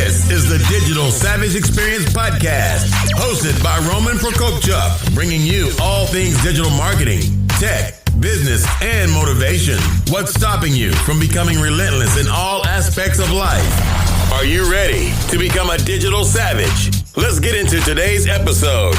This is the Digital Savage Experience Podcast, hosted by Prokopchuk, bringing you all things digital marketing, tech, business, and motivation. What's stopping you from becoming relentless in all aspects of life? Are you ready to become a digital savage? Let's get into today's episode.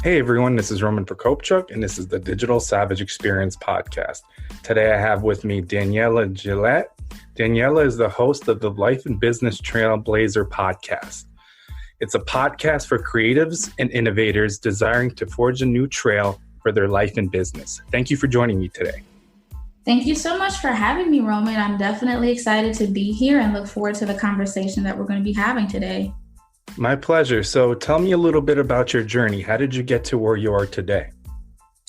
Hey everyone, this is Prokopchuk, and this is the Digital Savage Experience Podcast. Today I have with me Daniela Gilet. Daniela is the host of the Life Business Trailblazer Podcast. It's a podcast for creatives and innovators desiring to forge a new trail for their life and business. Thank you for joining me today. Thank you so much for having me, Roman. I'm definitely excited to be here and look forward to the conversation that we're going to be having today. My pleasure. So tell me a little bit about your journey. How did you get to where you are today?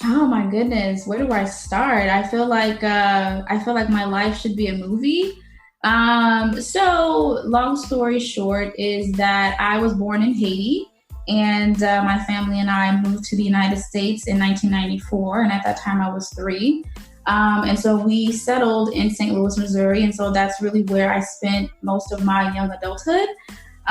Oh my goodness, where do I start? I feel like my life should be a movie. So long story short is that I was born in Haiti, and my family and I moved to the United States in 1994, and at that time I was 3. And so we settled in St. Louis, Missouri, and so that's really where I spent most of my young adulthood.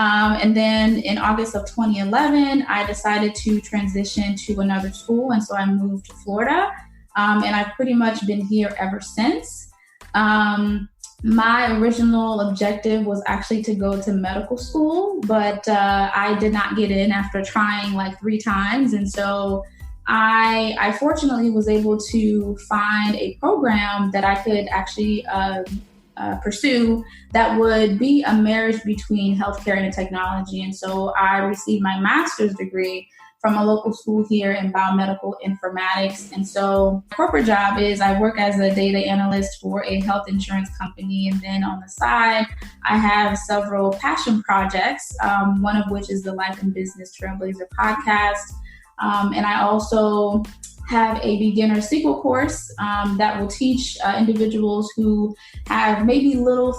And then in August of 2011, I decided to transition to another school. And so I moved to Florida, and I've pretty much been here ever since. My original objective was actually to go to medical school, but I did not get in after trying like 3 times. And so I fortunately was able to find a program that I could actually pursue that would be a marriage between healthcare and technology. And so I received my master's degree from a local school here in biomedical informatics. And so my corporate job is I work as a data analyst for a health insurance company. And then on the side, I have several passion projects, one of which is the Life Business Trailblazer Podcast. And I also have a beginner SQL course that will teach individuals who have maybe little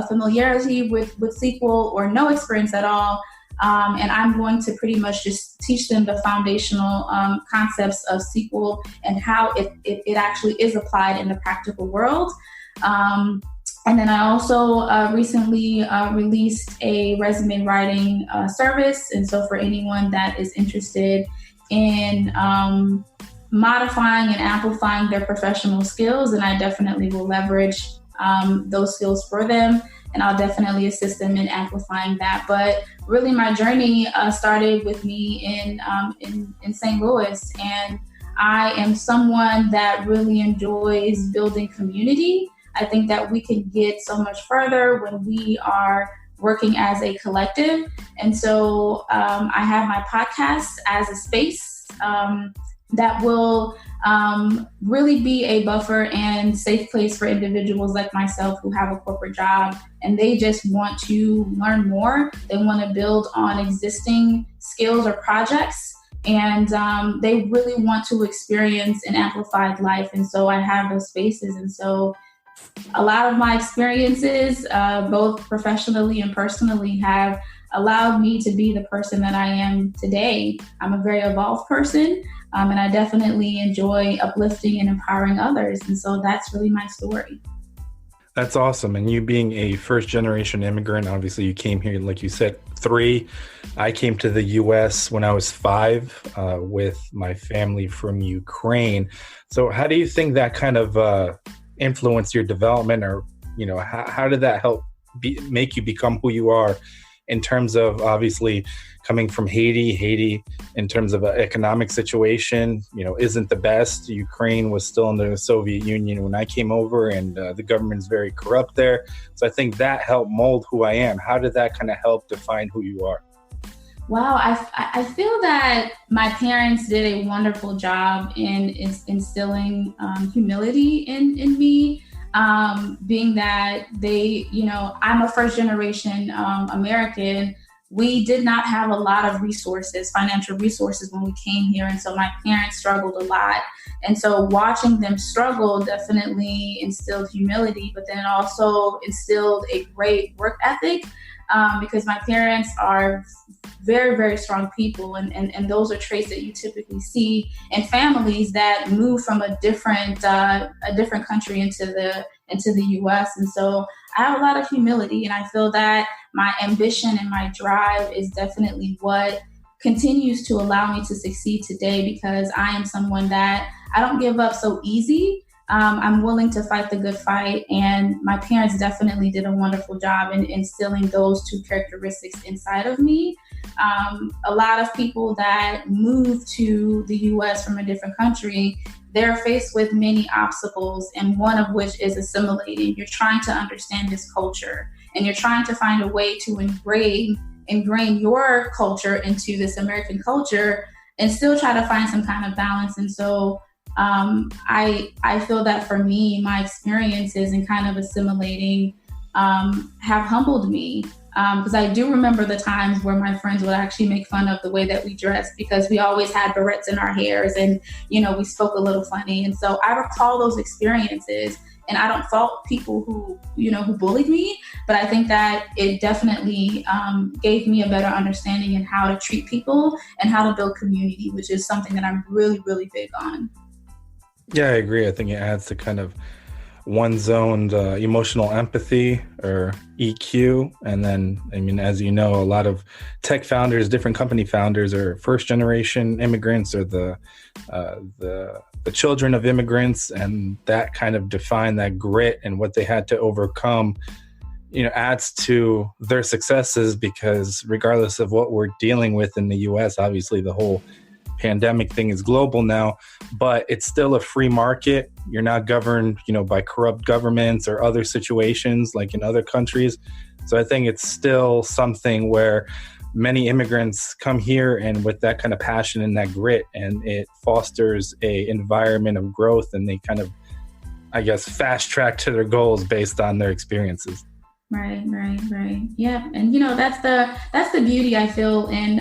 familiarity with SQL or no experience at all. And I'm going to pretty much just teach them the foundational concepts of SQL and how it actually is applied in the practical world. And then I also recently released a resume writing service. And so for anyone that is interested in modifying and amplifying their professional skills, and I definitely will leverage those skills for them, and I'll definitely assist them in amplifying that. But really, my journey started with me in St. Louis, and I am someone that really enjoys building community. I think that we can get so much further when we are working as a collective, and so I have my podcast as a space that will really be a buffer and safe place for individuals like myself who have a corporate job and they just want to learn more. They want to build on existing skills or projects, and they really want to experience an amplified life. And so I have those spaces. And so a lot of my experiences, both professionally and personally, have allowed me to be the person that I am today. I'm a very evolved person. And I definitely enjoy uplifting and empowering others. And so that's really my story. That's awesome. And you being a first generation immigrant, obviously you came here, like you said, 3. I came to the US when I was 5 with my family from Ukraine. So how do you think that kind of influenced your development, or, you know, how did that help make you become who you are in terms of obviously coming from Haiti in terms of an economic situation, you know, isn't the best. Ukraine was still under the Soviet Union when I came over, and the government's very corrupt there. So I think that helped mold who I am. How did that kind of help define who you are? Wow, I feel that my parents did a wonderful job in instilling humility in me. Being that they, you know, I'm a first generation American. We did not have a lot of resources, financial resources, when we came here. And so my parents struggled a lot. And so watching them struggle definitely instilled humility, but then it also instilled a great work ethic. because my parents are very, very strong people. And those are traits that you typically see in families that move from a different country into the U.S. And so I have a lot of humility, and I feel that my ambition and my drive is definitely what continues to allow me to succeed today, because I am someone that I don't give up so easy. I'm willing to fight the good fight, and my parents definitely did a wonderful job in instilling those two characteristics inside of me. A lot of people that move to the U.S. from a different country, they're faced with many obstacles, and one of which is assimilating. You're trying to understand this culture, and you're trying to find a way to ingrain your culture into this American culture and still try to find some kind of balance. And so I feel that for me, my experiences in kind of assimilating have humbled me, because I do remember the times where my friends would actually make fun of the way that we dressed, because we always had barrettes in our hairs and, we spoke a little funny. And so I recall those experiences, and I don't fault people who bullied me, but I think that it definitely gave me a better understanding in how to treat people and how to build community, which is something that I'm really, really big on. Yeah, I agree. I think it adds to kind of one's own emotional empathy, or EQ. And then, as you know, a lot of tech founders, different company founders, are first generation immigrants, or the children of immigrants, and that kind of define that grit and what they had to overcome, adds to their successes, because regardless of what we're dealing with in the US, obviously the whole pandemic thing is global now, but it's still a free market. You're not governed, by corrupt governments or other situations like in other countries. So I think it's still something where many immigrants come here, and with that kind of passion and that grit, and it fosters a environment of growth, and they kind of, fast track to their goals based on their experiences. Right. Yeah. And that's the beauty, I feel, in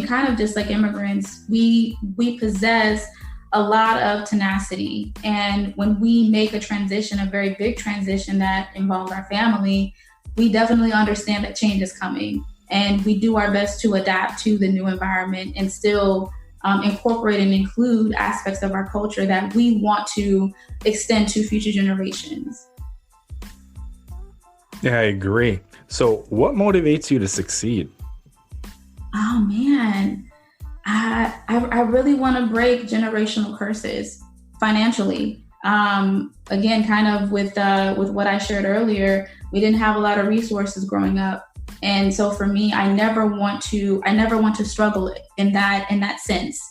kind of just like immigrants, we possess a lot of tenacity. And when we make a transition, a very big transition that involves our family, we definitely understand that change is coming. And we do our best to adapt to the new environment and still incorporate and include aspects of our culture that we want to extend to future generations. Yeah, I agree. So what motivates you to succeed? Oh man, I really want to break generational curses financially. Again, kind of with what I shared earlier, we didn't have a lot of resources growing up, and so for me, I never want to struggle in that sense.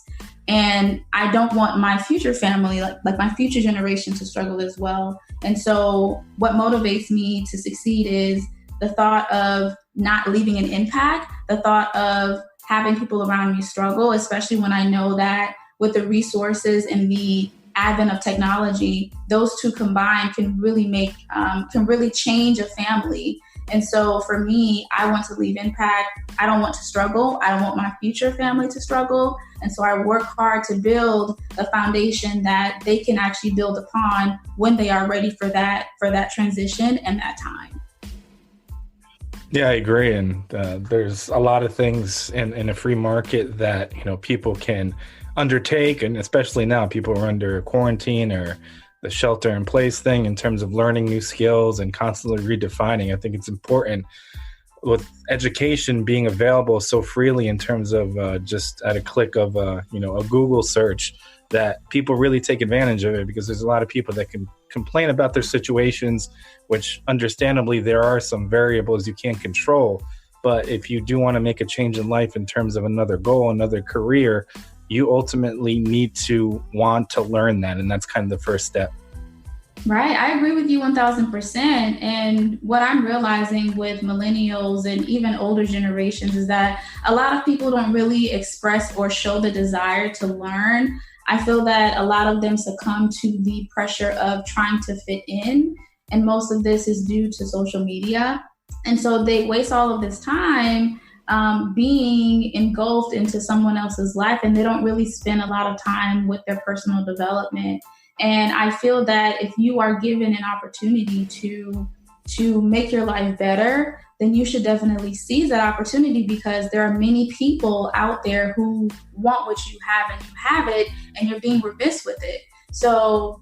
And I don't want my future family, like my future generation, to struggle as well. And so what motivates me to succeed is the thought of not leaving an impact, the thought of having people around me struggle, especially when I know that with the resources and the advent of technology, those two combined can really change a family. And so for me, I want to leave impact. I don't want to struggle. I don't want my future family to struggle. And so I work hard to build a foundation that they can actually build upon when they are ready for that transition and that time. Yeah, I agree. And there's a lot of things in a free market that, people can undertake. And especially now, people are under quarantine or the shelter in place thing in terms of learning new skills and constantly redefining. I think it's important with education being available so freely in terms of just at a click of a Google search, that people really take advantage of it, because there's a lot of people that can complain about their situations, which understandably there are some variables you can't control. But if you do want to make a change in life in terms of another goal, another career, you ultimately need to want to learn that. And that's kind of the first step. Right. I agree with you 1000%. And what I'm realizing with millennials and even older generations is that a lot of people don't really express or show the desire to learn. I feel that a lot of them succumb to the pressure of trying to fit in. And most of this is due to social media. And so they waste all of this time being engulfed into someone else's life, and they don't really spend a lot of time with their personal development. And I feel that if you are given an opportunity to to make your life better, then you should definitely seize that opportunity, because there are many people out there who want what you have and you have it and you're being remiss with it. So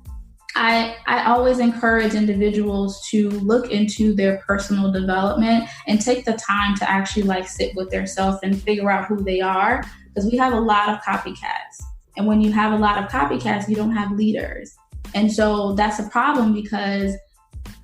I always encourage individuals to look into their personal development and take the time to actually like sit with themselves and figure out who they are, because we have a lot of copycats. And when you have a lot of copycats, you don't have leaders. And so that's a problem, because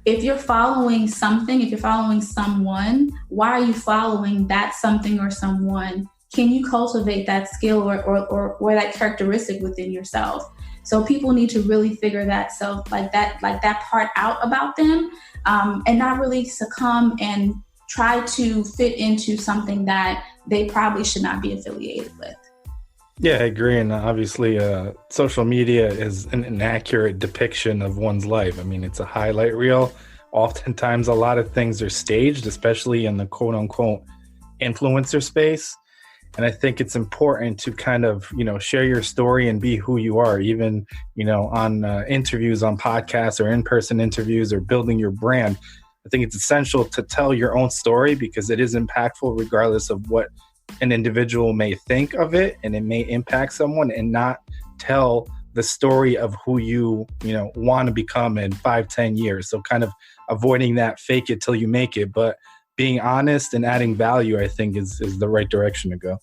if you're following something, if you're following someone, why are you following that something or someone? Can you cultivate that skill or that characteristic within yourself? So people need to really figure that that part out about them, and not really succumb and try to fit into something that they probably should not be affiliated with. Yeah, I agree. And obviously, social media is an inaccurate depiction of one's life. I mean, it's a highlight reel. Oftentimes, a lot of things are staged, especially in the quote unquote influencer space. And I think it's important to kind of, share your story and be who you are, even, on interviews, on podcasts or in-person interviews or building your brand. I think it's essential to tell your own story, because it is impactful regardless of what an individual may think of it, and it may impact someone, and not tell the story of who you want to become in 5-10 years. So kind of avoiding that fake it till you make it, but being honest and adding value, I think is the right direction to go.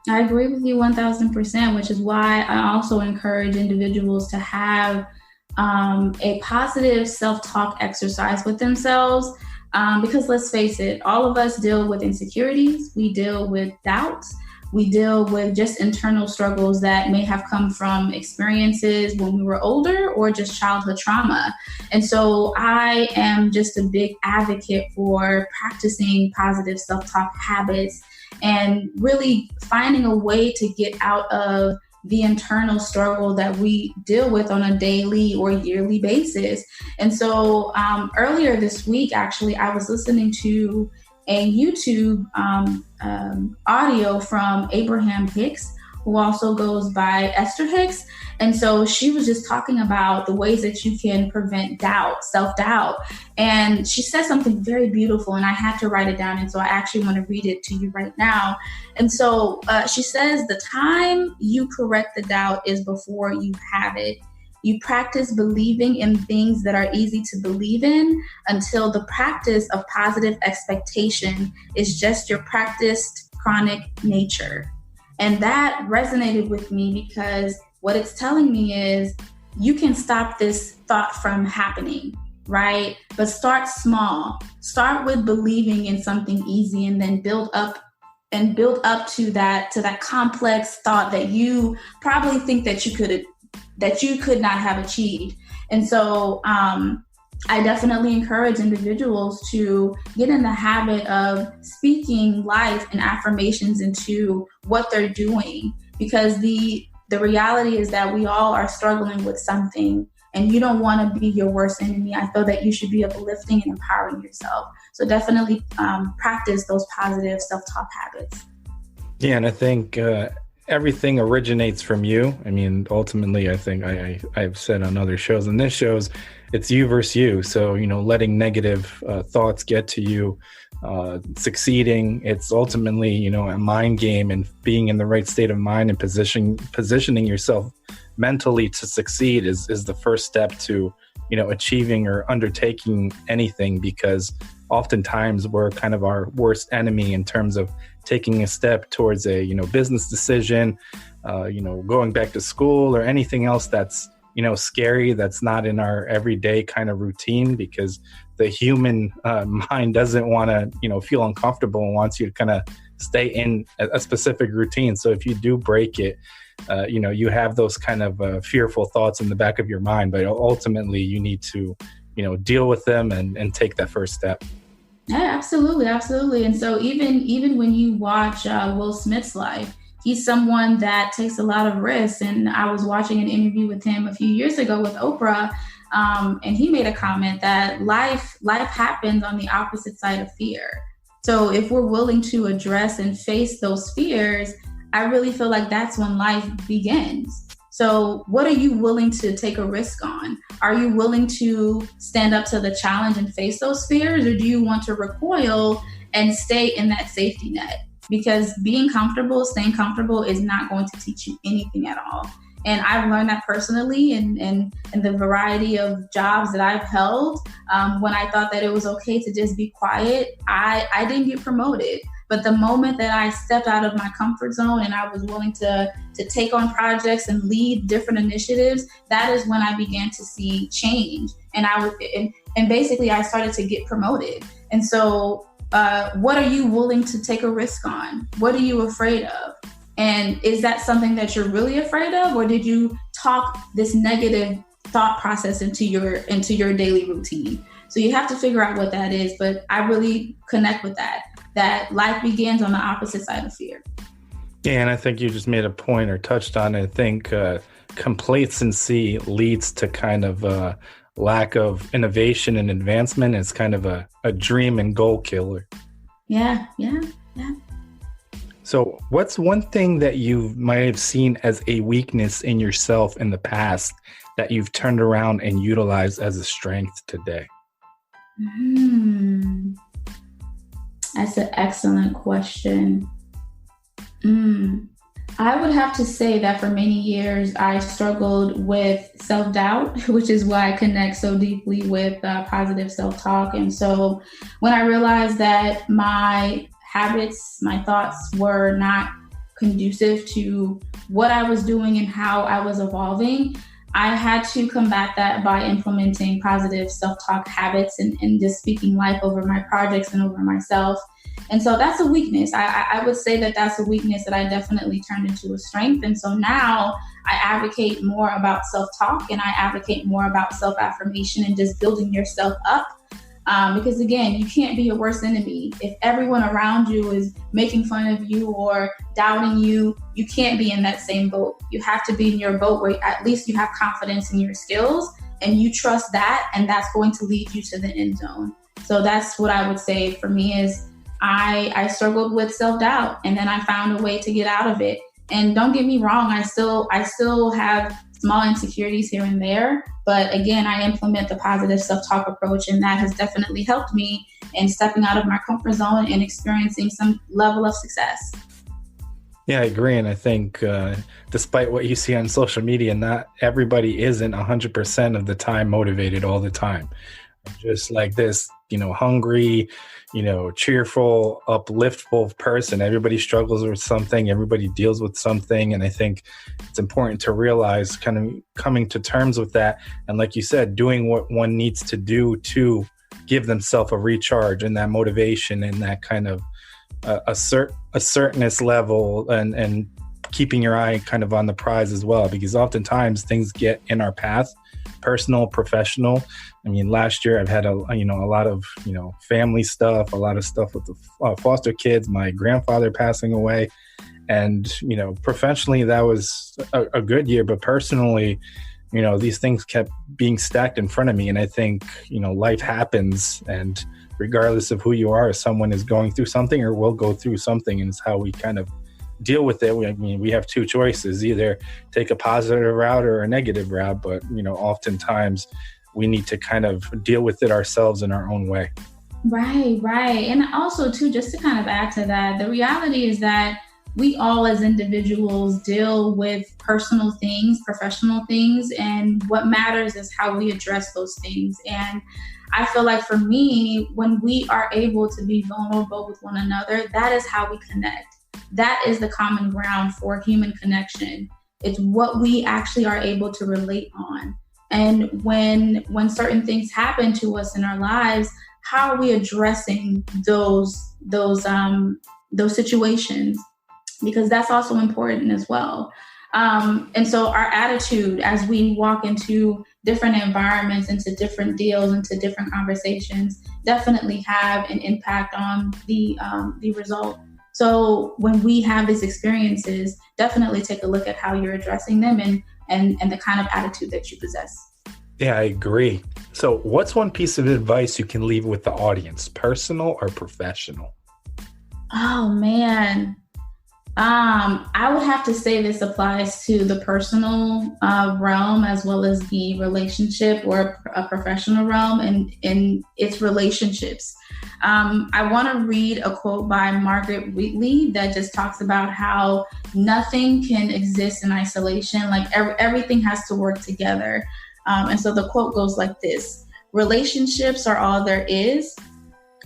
I agree with you 1000%, which is why I also encourage individuals to have a positive self-talk exercise with themselves. Because let's face it, all of us deal with insecurities, we deal with doubts, we deal with just internal struggles that may have come from experiences when we were older or just childhood trauma. And so I am just a big advocate for practicing positive self-talk habits and really finding a way to get out of the internal struggle that we deal with on a daily or yearly basis. And so earlier this week, actually, I was listening to a YouTube audio from Abraham Hicks, who also goes by Esther Hicks. And so she was just talking about the ways that you can prevent doubt, self-doubt. And she said something very beautiful, and I had to write it down. And so I actually want to read it to you right now. And so she says, the time you correct the doubt is before you have it. You practice believing in things that are easy to believe in until the practice of positive expectation is just your practiced chronic nature. And that resonated with me, because what it's telling me is you can stop this thought from happening, right? But start small. Start with believing in something easy, and then build up to that complex thought that you probably think that you could not have achieved. And so I definitely encourage individuals to get in the habit of speaking life and affirmations into what they're doing, because the reality is that we all are struggling with something, and you don't want to be your worst enemy. I feel that you should be uplifting and empowering yourself. So definitely practice those positive self-talk habits. Yeah, and I think everything originates from you. I mean, ultimately, I think I've said on other shows, and this shows it's you versus you. So, letting negative thoughts get to you, succeeding, it's ultimately, a mind game, and being in the right state of mind and positioning yourself mentally to succeed is the first step to, achieving or undertaking anything, because oftentimes we're kind of our worst enemy in terms of taking a step towards a, business decision, going back to school or anything else that's, scary, that's not in our everyday kind of routine, because the human mind doesn't want to, feel uncomfortable and wants you to kind of stay in a specific routine. So if you do break it, you have those kind of fearful thoughts in the back of your mind, but ultimately you need to, deal with them and take that first step. Yeah, absolutely. Absolutely. And so even when you watch Will Smith's life, he's someone that takes a lot of risks. And I was watching an interview with him a few years ago with Oprah, and he made a comment that life happens on the opposite side of fear. So if we're willing to address and face those fears, I really feel like that's when life begins. So what are you willing to take a risk on? Are you willing to stand up to the challenge and face those fears, or do you want to recoil and stay in that safety net? Because staying comfortable is not going to teach you anything at all. And I've learned that personally in the variety of jobs that I've held. When I thought that it was okay to just be quiet, I didn't get promoted. But the moment that I stepped out of my comfort zone and I was willing to take on projects and lead different initiatives, that is when I began to see change. And basically I started to get promoted. And so what are you willing to take a risk on? What are you afraid of? And is that something that you're really afraid of, or did you talk this negative thought process into your daily routine? So you have to figure out what that is. But I really connect with that life begins on the opposite side of fear. Yeah, and I think you just made a point or touched on it. I think complacency leads to kind of lack of innovation and advancement. It's kind of a dream and goal killer. Yeah. So what's one thing that you might have seen as a weakness in yourself in the past that you've turned around and utilized as a strength today? That's an excellent question. I would have to say that for many years, I struggled with self-doubt, which is why I connect so deeply with positive self-talk. And so when I realized that my habits, my thoughts were not conducive to what I was doing and how I was evolving, I had to combat that by implementing positive self-talk habits and just speaking life over my projects and over myself. And so that's a weakness. I would say that that's a weakness that I definitely turned into a strength. And so now I advocate more about self-talk, and I advocate more about self-affirmation and just building yourself up. Because again, you can't be your worst enemy. If everyone around you is making fun of you or doubting you, you can't be in that same boat. You have to be in your boat where at least you have confidence in your skills and you trust that, and that's going to lead you to the end zone. So that's what I would say for me is I struggled with self-doubt, and then I found a way to get out of it. And don't get me wrong, I still have small insecurities here and there. But again, I implement the positive self-talk approach, and that has definitely helped me in stepping out of my comfort zone and experiencing some level of success. Yeah, I agree. And I think despite what you see on social media, not everybody isn't 100% of the time motivated all the time. Just like this, hungry, cheerful, upliftful person. Everybody struggles with something. Everybody deals with something. And I think it's important to realize kind of coming to terms with that. And like you said, doing what one needs to do to give themselves a recharge and that motivation and that kind of assertiveness level and keeping your eye kind of on the prize as well. Because oftentimes things get in our path, personal, professional. I mean, last year I've had a lot of, family stuff, a lot of stuff with the foster kids, my grandfather passing away. And, professionally, that was a good year. But personally, these things kept being stacked in front of me. And I think, life happens. And regardless of who you are, someone is going through something or will go through something. And it's how we kind of deal with it. We have two choices, either take a positive route or a negative route. But, oftentimes we need to kind of deal with it ourselves in our own way. Right. And also, too, just to kind of add to that, the reality is that we all as individuals deal with personal things, professional things, and what matters is how we address those things. And I feel like for me, when we are able to be vulnerable with one another, that is how we connect. That is the common ground for human connection. It's what we actually are able to relate on. And when certain things happen to us in our lives, how are we addressing those situations? Because that's also important as well. And so our attitude as we walk into different environments, into different deals, into different conversations, definitely have an impact on the result. So when we have these experiences, definitely take a look at how you're addressing them and the kind of attitude that you possess. Yeah, I agree. So what's one piece of advice you can leave with the audience, personal or professional? Oh, man. I would have to say this applies to the personal realm as well as the relationship or a professional realm and its relationships. I want to read a quote by Margaret Wheatley that just talks about how nothing can exist in isolation. Like everything has to work together. And so the quote goes like this: relationships are all there is.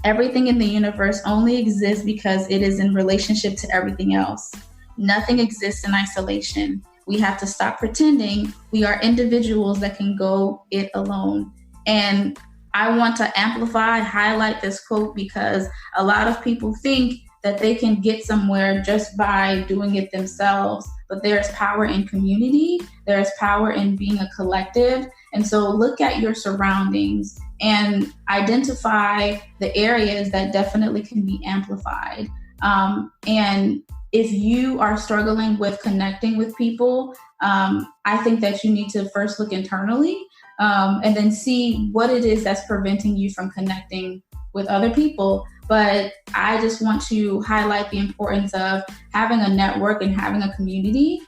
Everything in the universe only exists because it is in relationship to everything else. Nothing exists in isolation. We have to stop pretending we are individuals that can go it alone. And I want to highlight this quote because a lot of people think that they can get somewhere just by doing it themselves. But there's power in community. There's power in being a collective. And so look at your surroundings and identify the areas that definitely can be amplified. And if you are struggling with connecting with people, I think that you need to first look internally and then see what it is that's preventing you from connecting with other people. But I just want to highlight the importance of having a network and having a community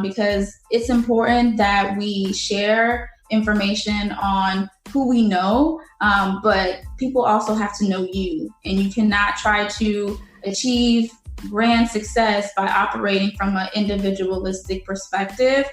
because it's important that we share information on who we know, but people also have to know you. And you cannot try to achieve grand success by operating from an individualistic perspective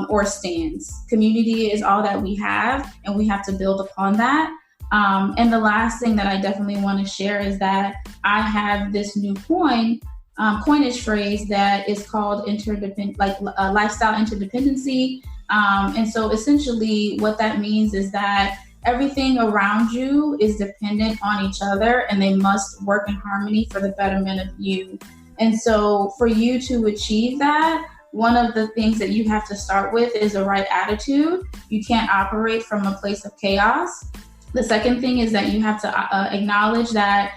or stance. Community is all that we have, and we have to build upon that. And the last thing that I definitely want to share is that I have this new coinage phrase that is called lifestyle interdependency. And so essentially what that means is that everything around you is dependent on each other and they must work in harmony for the betterment of you. And so for you to achieve that, one of the things that you have to start with is the right attitude. You can't operate from a place of chaos. The second thing is that you have to acknowledge that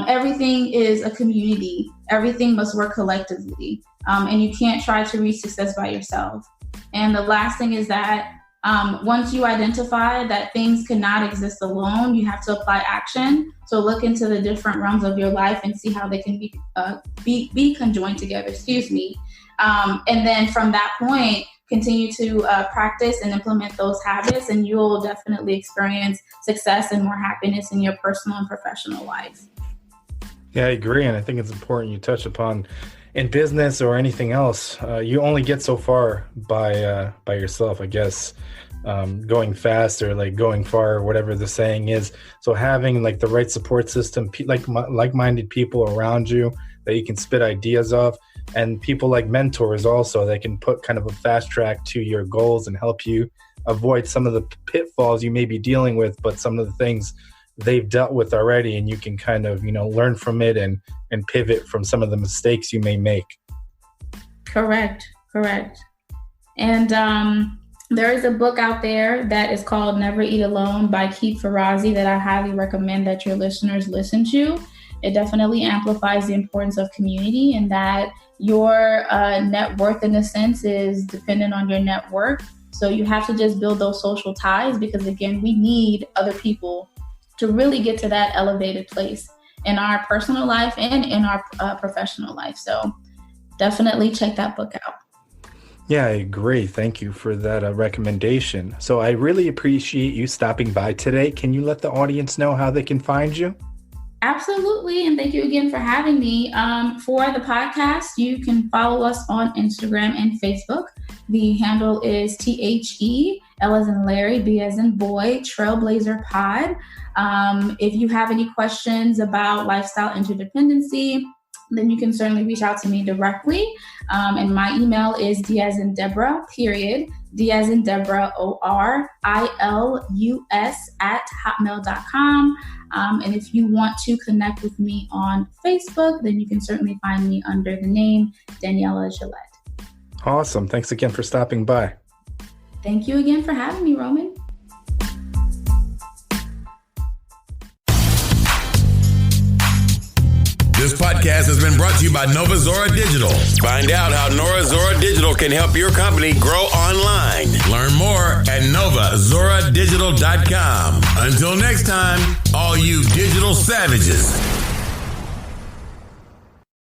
everything is a community. Everything must work collectively. And you can't try to reach success by yourself. And the last thing is that once you identify that things cannot exist alone, you have to apply action. So look into the different realms of your life and see how they can be conjoined together, and then from that point, continue to practice and implement those habits, and you'll definitely experience success and more happiness in your personal and professional life. Yeah, I agree. And I think it's important you touch upon in business or anything else, you only get so far by yourself, I guess, going fast or like going far, whatever the saying is. So having like the right support system, like-minded people around you that you can spit ideas off, and people like mentors also that can put kind of a fast track to your goals and help you avoid some of the pitfalls you may be dealing with, but some of the things they've dealt with already, and you can kind of, learn from it and pivot from some of the mistakes you may make. Correct. And there is a book out there that is called Never Eat Alone by Keith Ferrazzi that I highly recommend that your listeners listen to. It definitely amplifies the importance of community and that your net worth, in a sense, is dependent on your network. So you have to just build those social ties because, again, we need other people to really get to that elevated place in our personal life and in our professional life. So definitely check that book out. Yeah, I agree. Thank you for that recommendation. So I really appreciate you stopping by today. Can you let the audience know how they can find you? Absolutely. And thank you again for having me. For the podcast, you can follow us on Instagram and Facebook. The handle is THE, L as in Larry, B as in boy, Trailblazer Pod. If you have any questions about lifestyle interdependency, then you can certainly reach out to me directly. And my email is D as in Deborah, period, D as in Deborah, ORILUS @hotmail.com. And if you want to connect with me on Facebook, then you can certainly find me under the name Daniela Gilet. Awesome. Thanks again for stopping by. Thank you again for having me, Roman. This podcast has been brought to you by Nova Zora Digital. Find out how Nova Zora Digital can help your company grow online. Learn more at novazoradigital.com. Until next time, all you digital savages.